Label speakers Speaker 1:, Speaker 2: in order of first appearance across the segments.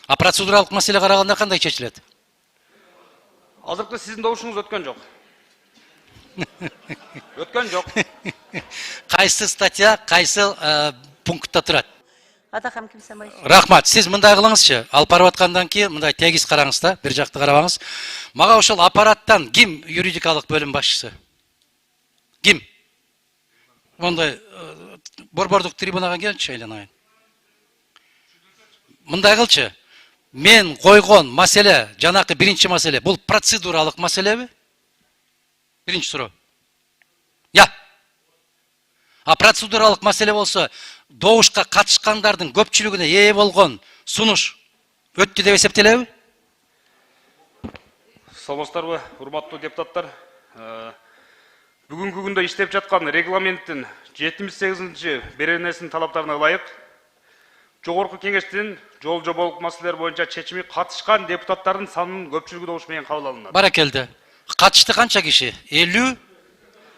Speaker 1: А процедуралык маселе караганда кандай чечилет?
Speaker 2: Азыркы сиздин добушуңуз өткөн жок. Өткөн жок.
Speaker 1: Кайсы статья, кайсы пунктта турат?
Speaker 3: Атакам Ким Самаевич.
Speaker 1: Рахмат. Сиз мындай кылыңызчы. Алып барып аткандан кийин мындай тегиз караңыз да, бир жакты карабаңыз. Мага ошол аппараттан ким юридикалык бөлүм башчысы? Ким? Мондай борбордук трибунага келчи айланайын. Мындай кылчы. Мен койгон маселе, жанакы биринчи маселе, бул процедуралык маселеби? Биринчи суроо. Я. А процедуралык маселе болсо, добушка катышкандардын көпчүлүгүнө ээ болгон сунуш өттү деп эсептелеби?
Speaker 2: Саламатсыздарбы, урматтуу депутаттар. Бүгүнкү күндө иштеп жаткан регламенттин 78-ci беренесинин талаптарына ылайык Жогорку кеңештин жол жоболук маселелер боюнча чечими катышкан депутаттардын санынын көпчүлүгү добуш менен кабыл алынат.
Speaker 1: Баракелде. Катышты канча киши? 50?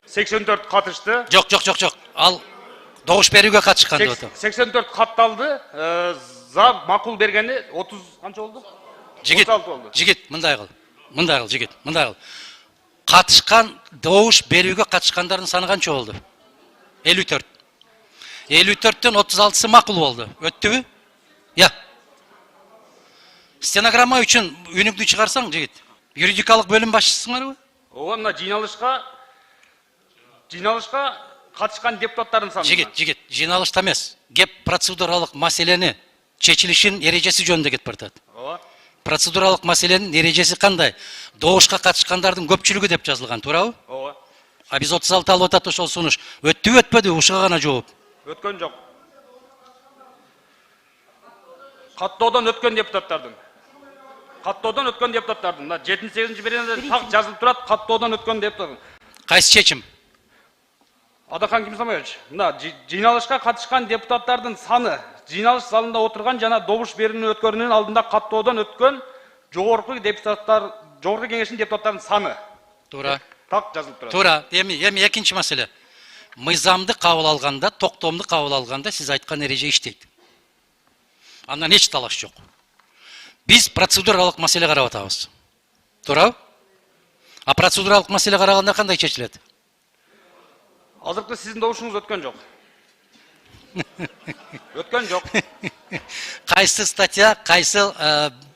Speaker 2: 84 катышты.
Speaker 1: Жок. Ал добуш берүүгө катышкан деп атам.
Speaker 2: 84 катталды. За макул бергени 30 канча болду?
Speaker 1: Жигит,
Speaker 2: 36 болду.
Speaker 1: жигит, мындай кыл, жигит, мындай кыл. Катышкан, добуш берүүгө катышкандардын саны канча болду? 54. 54-төн 36-сы макул болду. Өттүбү? Я. Стенограмма үчүн үнүңдү чыгарсаң, жигит. Юридикалык бөлүм башчысыңарбы?
Speaker 2: Ооба, мына жыйналышка катышкан депутаттардын саны.
Speaker 1: Жигит, жыйналышта эмес. Кеп процедуралык маселени чечилишин эрежеси жөнүндө кетип баратат.
Speaker 2: Ооба.
Speaker 1: Процедуралык маселенин эрежеси кандай? Добушка катышкандардын көпчүлүгү деп жазылган, туурабы?
Speaker 2: Ооба.
Speaker 1: А биз 36 алып атат ошол сунуш. Өттүбү, өтпөдүбү? Ушуга гана жооп.
Speaker 2: Өткөн жок. Каттоодон өткөн депутаттардын. 78-ci беренеде так жазылып турат, каттоодон өткөн депутаттардын.
Speaker 1: Кайсы чечим?
Speaker 2: Адакан Ким Самаевич, мына жыйналышка катышкан депутаттардын саны, жыйналыш залында отурган жана добуш берүүнү өткөрүүнүн алдында каттоодон өткөн жогорку кеңештин депутаттарынын саны.
Speaker 1: Туура.
Speaker 2: Так жазылып турат.
Speaker 1: Туура. Эми экинчи маселе. Мыйзамды кабыл алганда, токтомду кабыл алганда сиз айткан эреже иштейт. Андан эч талаш жок. Биз процедуралык маселе карап атабыз. Туурабы? А процедуралык маселе караганда кандай чечилет?
Speaker 2: Азыркы сиздин добушуңуз өткөн жок. Өткөн жок.
Speaker 1: Кайсы статья, кайсы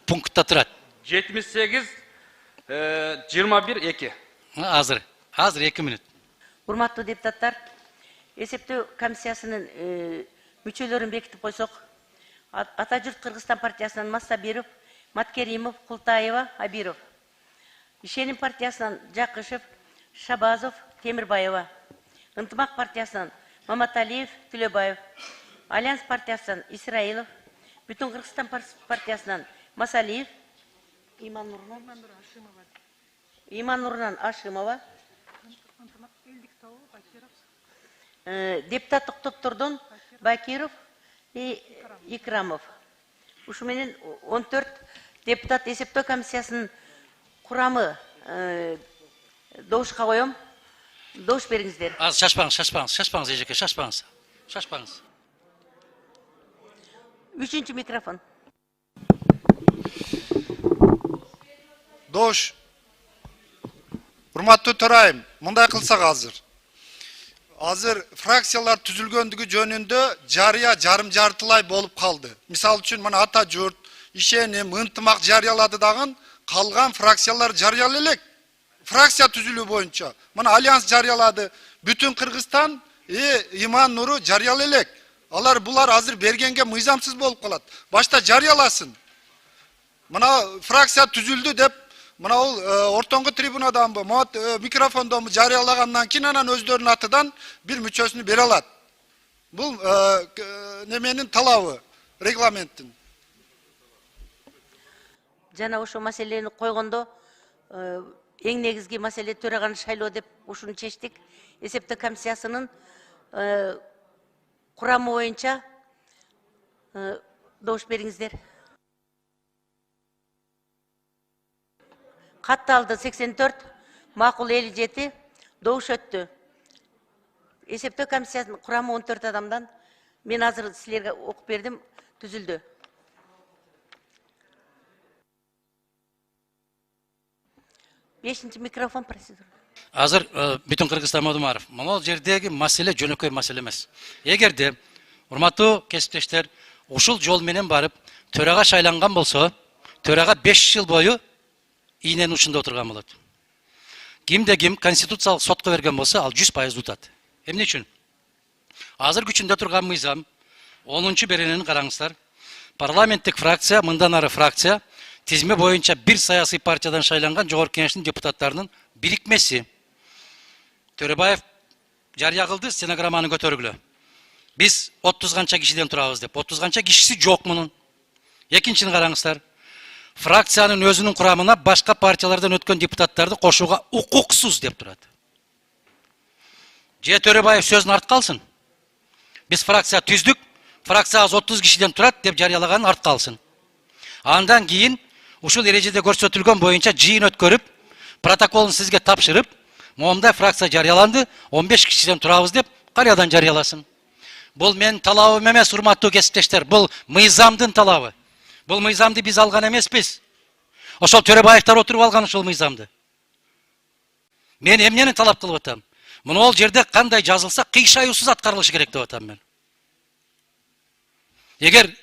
Speaker 1: пунктта турат?
Speaker 2: 78 21-2.
Speaker 1: Азыр 2 мүнөт.
Speaker 3: Урматтуу депутаттар, эсептөө комиссиясынын мүчөлөрүн бекитип койсок, Ата журт Кыргызстан партиясынан Массабиров, Маткеримов, Култаева, Абиров. Ишеним партиясынан Жакышев, Шабазов, Темирбаева. Ынтымак партиясынан Маматалиев, Түлөбаев. Альянс партиясынан Исраилов. Бүтүн Кыргызстан партиясынан Масалиев, Иманнурнан Ашимова. Депутаттык топтордон Бакиров и Икрамов. Ушу менен 14 депутат эсептөө комиссиясынын курамы добушка коем. Добуш бериңиздер.
Speaker 1: Az şaşpağınız Ejeke, şaşpağınız.
Speaker 3: Üçüncü mikrofon.
Speaker 4: Добуш. Урматтуу төрайым, мындай кылсак азыр фракциялар түзүлгөндүгү жөнүндө жарыя жарым жартылай болуп калды. Мисалы үчүн мына Ата журт, Ишеним, Ынтымак жарыялады дагы, калган фракциялар жарыялай элек. Фракция түзүлүү боюнча. Мына Альянс жарыялады, Бүтүн Кыргызстан, Иман Нуру жарыялай элек. Булар азыр бергенге мыйзамсыз болуп калат. Башта жарыяласын. Мына фракция түзүлдү деп, мына ол ортоңку трибунаданбы, микрофондонбу жарыялагандан кийин анан өздөрүнүн атынан бир мүчөсүнү бере алат. Бул неменин талабы, регламенттин.
Speaker 3: Жана ошо маселени койгондо эң негизги маселе төраганы шайлоо деп ушуну чечтик. Эсептөө комиссиясынын курамы боюнча добуш бериңиздер. Катталды 84, макул 57, добуш өттү. Эсептөө комиссиясынын курамы 14 адамдан мен азыр силерге окуп бердим, түзүлдү. 5-ci mikrofon процедура.
Speaker 1: Азыр бүтүн Кыргызстан Мадумаров. Могул жердеги маселе жөнөкөй маселе эмес. Эгерде урматтуу кесиптештер ушул жол менен барып төрага шайланган болсо, төрага 5 жыл бою ийненин учунда отурган болот. Кимде ким конституциялык сотко берген болсо, ал 100% утат. Эмне үчүн? Азыр күчүндө турган мыйзам 10-чу беренени караңыздар. Парламенттик фракция, мындан ары фракция тизме боюнча бир саясий партиядан шайланган жогорку кеңештин депутаттарынын бирикмеси. Төрөбаев жарыя кылды, стенограмманы көтөргүлө. Биз 30 канча кишиден турабыз деп. 30 канча кишиси жок мунун. Экинчини караңыздар. Фракциянын өзүнүн курамына башка партиялардан өткөн депутаттарды кошууга укуксуз деп турат. Же Төрөбаев сөзүн артка алсын. Биз фракция түздүк, фракциябыз 30 кишиден турат деп жарыялаганын артка алсын. Андан кийин ушул эрежеде көрсөтүлгөн боюнча жыйын өткөрүп, протоколун сизге тапшырып, момундай фракция жарыяланды, 15 кишиден турабыз деп карыядан жарыяласын. Бул менин талабым эмес, урматтуу кесиптештер, бул мыйзамдын талабы. Бул мыйзамды биз алган эмеспиз. Ошол Төрөбаевтер отуруп алган ушул мыйзамды. Мен эмнени талап кылып атам? Муну ол жерде кандай жазылса, кыйшаюусуз аткарылышы керек деп атам мен. Эгер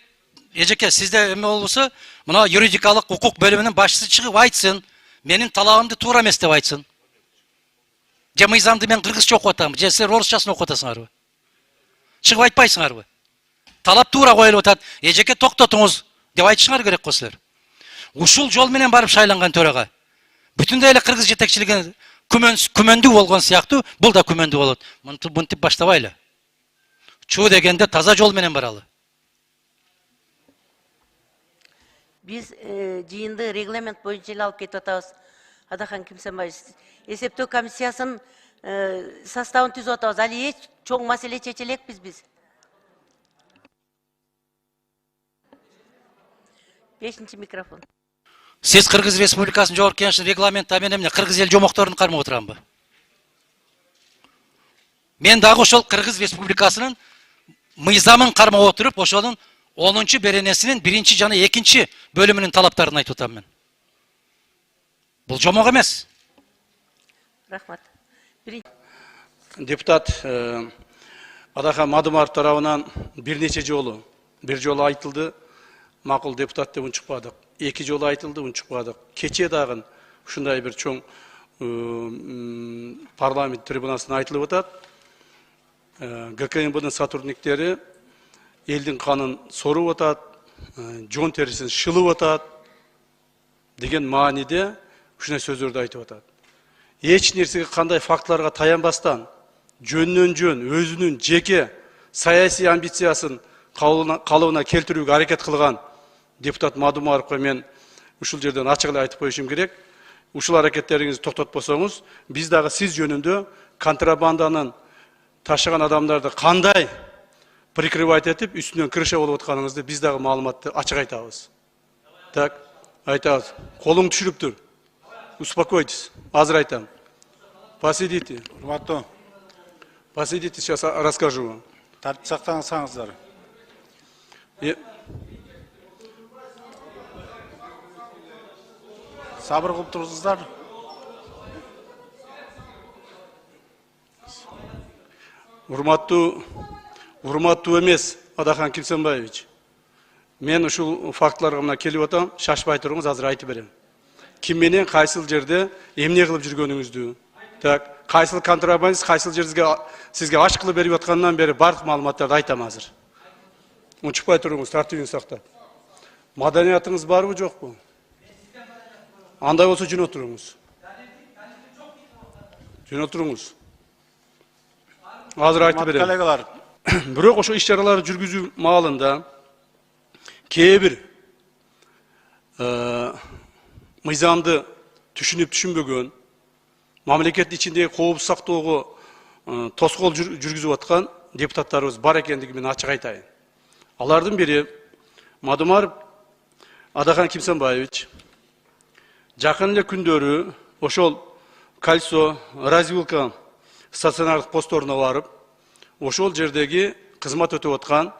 Speaker 1: эжеке сизде эме болбосо, мына юридикалык укук бөлүмүнүн башчысы чыгып айтсын, менин талабымды туура эмес деп айтсын. Же мыйзамды мен кыргызча окуп атам, же силер орусчасын окуп атасыңарбы? Чыгып айтпайсыңарбы? Талап туура коюлуп атат. Эжеке токтотуңуз деп айтышыңар керек го силер. Ушул жол менен барып шайланган төрага бүтүндөй эле кыргыз жетекчилиги күмөндүү болгон сыяктуу, бул да күмөндүү болот. Мынтип баштабайлы. Чуу дегенде таза жол менен баралы.
Speaker 3: Биз жыйынды регламент боюнча эле алып кетип атабыз. Адахан Кимсенбаев, эсептөө комиссиясынын составын түзүп атабыз. Али эч чоң маселе чече элекпиз биз. 5-ci mikrofon.
Speaker 1: Сиз Кыргыз Республикасынын жогорку кеңешинин регламенти менен эмне кыргыз эл жомокторун кармап отурамбы? Мен дагы ошол Кыргыз Республикасынын мыйзамын кармап отуруп, ошонун 10-чу беренесинин 1-чи жана 2-чи бөлүмүнүн талаптарын айтып атам мен. Бул жомок эмес.
Speaker 3: Рахмат.
Speaker 5: Депутат Адахан Мадумаров тарабынан бир нече жолу, бир жолу айтылды, макул депутат деп унчукпадык. 2 жолу айтылды, унчукпадык. Кече дагы ушундай бир чоң парламент трибунасына айтылып атат. ГКМБнын сотрудниктери элдин канын соруп атат, жон терисин шылып атат деген мааниде ушундай сөздөрдү айтып атат. Эч нерсеге кандай фактыларга таянбастан, жөндөн жөн өзүнүн жеке саясий амбициясын калыбына келтирүүгө аракет кылган депутат Мадумаровго мен ушул жерден ачык эле айтып коюшум керек. Ушул аракеттериңизди токтотпосоңуз, биз дагы сиз жөнүндө контрабанданын ташыган адамдарды кандай прикрывать этип, үстүнөн крыша болуп атканыңызды биз дагы маалыматты ачык айтабыз. Так, айтабыз. Колуң түшүрүптүр. Успокойтесь. Азыр айтам. Посидите.
Speaker 6: Урматтуу,
Speaker 5: Посидите, сейчас расскажу вам.
Speaker 6: тартип сактансаңыздар. Сабыр кылып туруңуздар.
Speaker 5: Урматтуу эмес, Адахан Кимсенбаевич. Мен ушул фактыларга мына келип атам, шашпай туруңуз, азыр айтып берем. Ким менен кайсыл жерде эмне кылып жүргөнүңүздү, так, кайсыл контрабандист, кайсыл жерге сизге аш кылып берип аткандан бери бардык маалыматтарды айтам азыр. Унчукпай туруңуз, тартибин сактап. Маданиятыңыз барбы, жокпу? Андай болсо жөн отуруңуз. Жөн отуруңуз. Азыр айтып берем.
Speaker 6: Коллегалар,
Speaker 5: Бирок ошо иш-чараларды жүргүзүү маалында кээ бир мыйзамды түшүнүп түшүнбөгөн, мамлекеттин ичиндеги коопсуз сактоого тоскоол жүргүзүп аткан депутаттарыбыз бар экендиги мен ачык айтайын. Алардын бири Мадумаров Адахан Кимсенбаевич жакын эле күндөрү ошол кольцо развилка стационардык постторуна барып, ошол жердеги кызмат өтүп аткан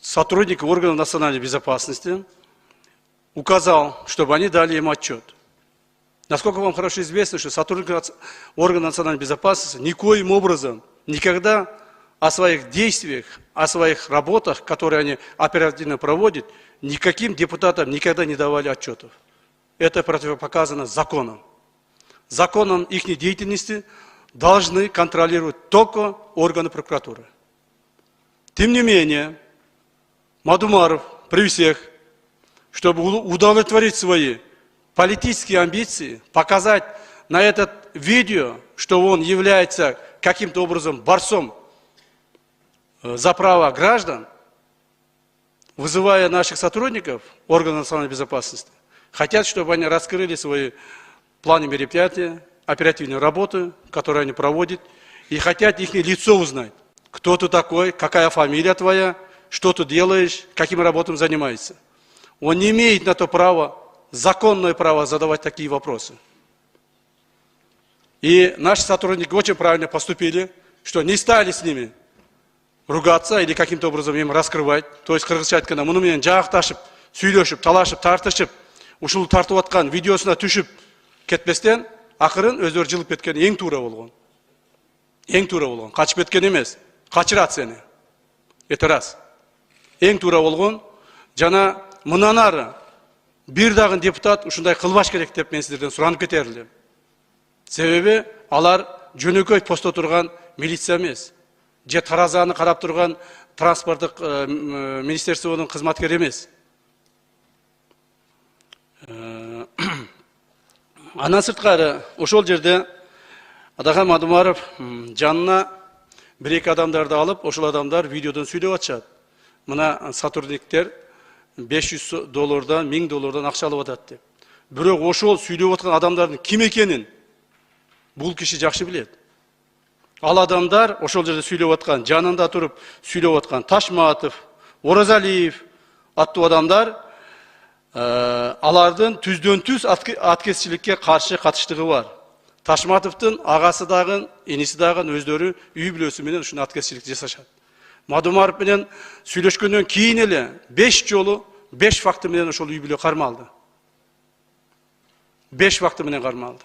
Speaker 5: сотрудники органов национальной безопасности указал, чтобы они дали им отчет. Насколько вам хорошо известно, что сотрудники органа национальной безопасности никоим образом никогда о своих действиях, о своих работах, которые они оперативно проводят, никаким депутатам никогда не давали отчетов. Это противопоказано законом. Законом их деятельности должны контролировать только органы прокуратуры. Тем не менее, Мадумаров при всех, чтобы удовлетворить свои политические амбиции, показать на этот видео, что он является каким-то образом борцом за права граждан, вызывая наших сотрудников органов национальной безопасности, хотят, чтобы они раскрыли свои планы мероприятия, оперативную работу, которую они проводят, и хотят их лицо узнать. Кто ты такой, какая фамилия твоя, что ты делаешь, каким работам занимаешься. Он не имеет на то права, законное право задавать такие вопросы. И наши сотрудники очень правильно поступили, что не стали с ними ругаться или каким-то образом им раскрывать. То есть, кыргызча айтканда, муну менен жагыкташып, сүйлөшүп, талашып, тартышып, ушул тартып аткан видеосуна түшүп кетпестен, акырын өздөрү жылып кеткен эң туура болгон. Эң туура болгон. Качып кеткен эмес. Качырат сени. Это раз. Эң туура болгон. Жана мындан ары бир дагы депутат ушундай кылбаш керек деп мен сиздерден суранып кетер элем. Себеби алар жөнөкөй постто турган милиция эмес. Же таразаны карап турган транспорттук министерствонун кызматкери эмес. Андан сырткары ошол жерде Адахан Мадумаров жанына bir-эки адамдарды алып, ошол адамдар видеодон сүйлөп атышат. Мына сотрудниктер $500 $1000 акча алып атат деп. Бирок ошол сүйлөп аткан адамдардын ким экенин бул киши жакшы билет. Ал адамдар ошол жерде сүйлөп аткан, жанында туруп сүйлөп аткан Ташматов, Оразалиев аттуу адамдар алардын түздөн түз аткезчиликке каршы катыштыгы бар. Ташматовдун агасы дагы, иниси дагы өздөрү үй бүлөсү менен ушуну аткезчиликти жасашат. Мадумаров менен сүйлөшкөндөн кийин эле 5 жолу 5 факты менен ошол үй бүлө кармалды. 5 факты менен кармалды.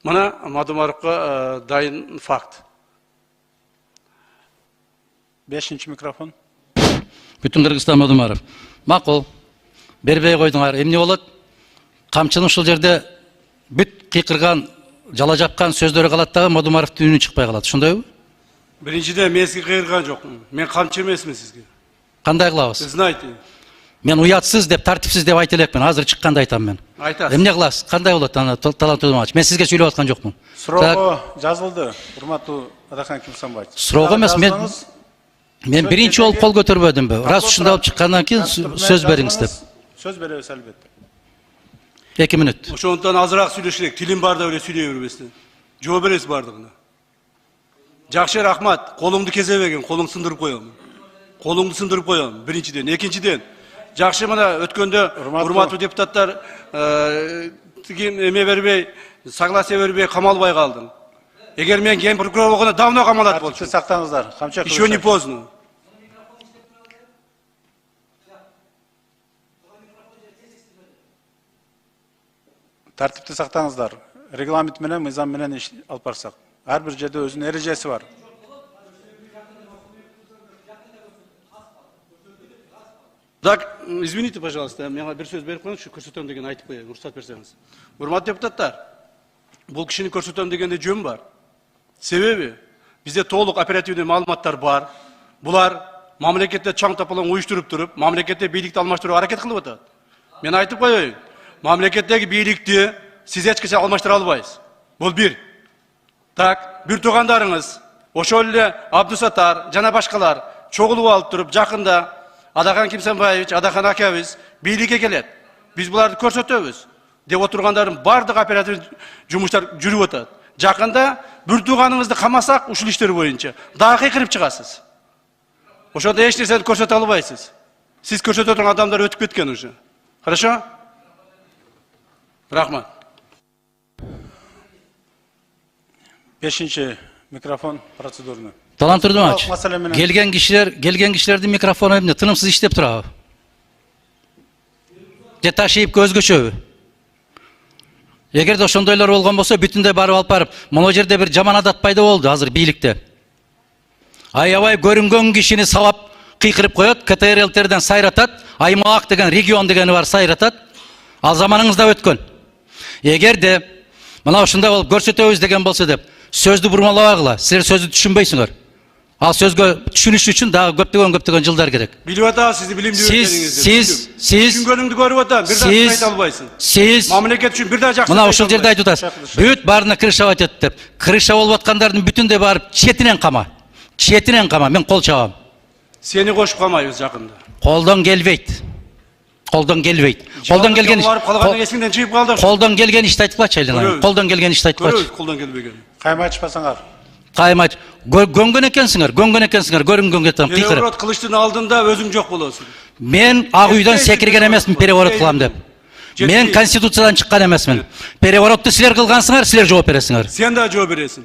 Speaker 5: Мына Мадумаровга дайын факт.
Speaker 6: 5-ші микрофон.
Speaker 1: Бүтүн Кыргызстан Мадумаров. Макул. Бербей койдуңар. Эмне болот? Камчынын ушул жерде бүт кыйкырган, жала жапкан сөздөрү калат дагы Мадумаровдун үнү чыкпай калат. Ошондойбу?
Speaker 5: Биринчиден мен сизге кыйырган жокмун. Мен камчы эмесмин сизге.
Speaker 1: Кандай кылабыз?
Speaker 5: Знаете.
Speaker 1: Мен уятсыз деп, тартипсиз деп айта элекмин. Азыр чыкканда айтам мен.
Speaker 5: Айтасыз.
Speaker 1: Эмне кыласыз? Кандай болот аны талант Тудумович? Мен сизге сүйлөп аткан жокмун.
Speaker 6: Суроого жазылды, урматтуу Адахан Кимсанбаевич.
Speaker 1: Суроого эмес, мен биринчи болуп кол көтөрбөдүмбү. Раз ушундай болуп чыккандан кийин сөз бериңиз деп.
Speaker 6: Сөз беребиз албетте.
Speaker 1: 2 мүнөт.
Speaker 5: Ошондон азыраак сүйлөш керек. Тилим барда эле сүйлөй бербестен. Жооп бересиз бардыгына. Жакшы, рахмат. Колуңду кезебеген, колуңду сындырып коем. Колуңду сындырып коем. Биринчиден, экинчиден. Жакшы, мына өткөндө урматтуу депутаттар эме бербей, согласие бербей камалбай калдың. Эгер мен ген прокурор болгондо давно камалат болчу.
Speaker 6: Сактаңыздар. Камча
Speaker 5: Еще не поздно.
Speaker 6: Тартипти сактаңыздар. Регламент менен, мыйзам менен иш алып барсак. Ар бир жерде өзүнүн эрежеси бар.
Speaker 5: Так, извините, пожалуйста, мага бир сөз берип коюңузчу, көрсөтөм деген айтып коеюн, уруксат берсеңиз. Урматтуу депутаттар, бул кишини көрсөтөм дегенде жөн бар. Себеби бизде толук оперативдүү маалыматтар бар. Булар мамлекетте чаң тапалаң уюштуруп туруп, мамлекетте бийликти алмаштырууга аракет кылып атат. Мен айтып коеюн, мамлекеттеги бийликти сиз эч качан алмаштыра албайсыз. Бул бир. Так, бир туугандарыңыз, ошол эле Абдусаттар жана башкалар чогулуп алып туруп, жакында Адахан Кимсанбаевич, Адахан акабыз бийликке келет. Биз буларды көрсөтөбүз деп отургандардын бардык оператив жумуштар жүрүп атат. Жакында бир тууганыңызды камасак ушул иштер боюнча дагы кыйкырып чыгасыз. Ошондо эч нерсени көрсөтө албайсыз. Сиз көрсөтө турган адамдар өтүп кеткен уже. Хорошо? Рахмат.
Speaker 6: 5-ші микрофон процедурный.
Speaker 1: Талант Тудумович,
Speaker 6: Маселе менен.
Speaker 1: келген кишилердин микрофону эмне тынымсыз иштеп турабы? же Ташиевке өзгөчөбү? Эгерде ошондойлор болгон болсо бүтүндөй барып алып барып, могу жерде бир жаман адат пайда болду азыр бийликте. Аябай көрүнгөн кишини сабап кыйкырып коет, КТРЛТРден сайратат, аймак деген, регион дегени бар сайратат. Ал заманыңызда өткөн. Эгерде мына ушундай болуп көрсөтөбүз деген болсо деп сөздү бурмалабагыла. Силер сөздү түшүнбөйсүңөр. Ал сөзгө түшүнүш үчүн дагы көптөгөн жылдар керек.
Speaker 5: Билип атабыз сизди билимдүү
Speaker 1: Сиз
Speaker 5: түшүнгөнүңдү көрүп атам, бир дагы айта албайсың.
Speaker 1: Сиз
Speaker 5: Мамлекет үчүн бир дагы жакшы.
Speaker 1: мына ушул жерде айтып атасыз. Бүт баарына крышавать этти деп. Крыша болуп аткандардын бүтүндөй барып четинен кама. Четинен кама, мен кол чабам.
Speaker 5: Сени кошуп калмайбыз жакында.
Speaker 1: Колдон келбейт. Колдон келбейт. Колдон келген
Speaker 5: барып калган эсиңден чыгып калды.
Speaker 1: Колдон келген ишти айтпачы Айлана. Колдон келген ишти айтпачы.
Speaker 5: Көрөбүз колдон келбеген.
Speaker 6: Кайма айтышпасаңар.
Speaker 1: Каймач, гөнгөн экенсиңер, көрүнгөн кетем, кыйкырып.
Speaker 5: Переворот кылыштын алдында өзүң жок болосуң.
Speaker 1: Мен ак үйдөн секирген эмесмин переворот кылам деп. Мен конституциядан чыккан эмесмин. Переворотту силер кылгансыңар, силер жооп бересиңер.
Speaker 5: Сен да жооп бересиң.